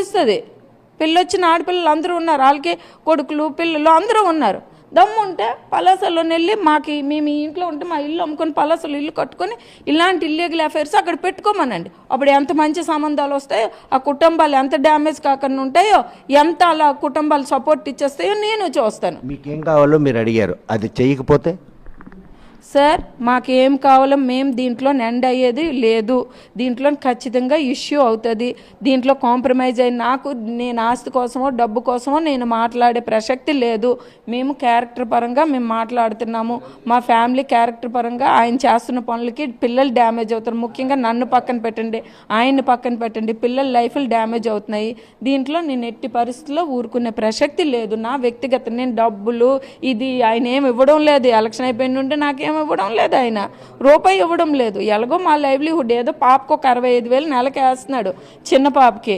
వస్తుంది. పెళ్ళొచ్చిన ఆడపిల్లలు అందరూ ఉన్నారు, వాళ్ళకి కొడుకులు పిల్లలు అందరూ ఉన్నారు. దమ్ము ఉంటే పలాసలోని వెళ్ళి మేము ఈ ఇంట్లో ఉంటే మా ఇల్లు అమ్ముకొని పలాసలో ఇల్లు కట్టుకొని ఇలాంటి ఇల్లీగల్ అఫైర్స్ అక్కడ పెట్టుకోమనండి. అప్పుడు ఎంత మంచి సంబంధాలు వస్తాయో, ఆ కుటుంబాలు ఎంత డ్యామేజ్ కాకుండా ఉంటాయో, ఎంత అలా కుటుంబాలు సపోర్ట్ ఇచ్చేస్తాయో నేను చూస్తాను. మీకేం కావాలో మీరు అడిగారు, అది చేయకపోతే సార్ మాకేం కావాలో మేము దీంట్లో ఎండ్ అయ్యేది లేదు. దీంట్లో ఖచ్చితంగా ఇష్యూ అవుతుంది. దీంట్లో కాంప్రమైజ్ అయ్యి నేను ఆస్తి కోసమో డబ్బు కోసమో నేను మాట్లాడే ప్రసక్తి లేదు. మేము క్యారెక్టర్ పరంగా మేము మాట్లాడుతున్నాము. మా ఫ్యామిలీ క్యారెక్టర్ పరంగా ఆయన చేస్తున్న పనులకి పిల్లలు డ్యామేజ్ అవుతారు. ముఖ్యంగా నన్ను పక్కన పెట్టండి, ఆయన్ని పక్కన పెట్టండి, పిల్లల లైఫ్లు డ్యామేజ్ అవుతున్నాయి. దీంట్లో నేను ఎట్టి పరిస్థితుల్లో ఊరుకునే ప్రసక్తి లేదు. నా వ్యక్తిగత నేను డబ్బులు ఇది ఆయన ఏమి ఇవ్వడం లేదు. ఎలక్షన్ అయిపోయిన నుండి నాకేం ఇవ్వడం లేదు, ఆయన రూపాయి ఇవ్వడం లేదు. ఎలాగో మా లైవ్లీహుడ్ ఏదో పాపకు ఒక 65,000 నెలకి వేస్తున్నాడు చిన్న పాపకి.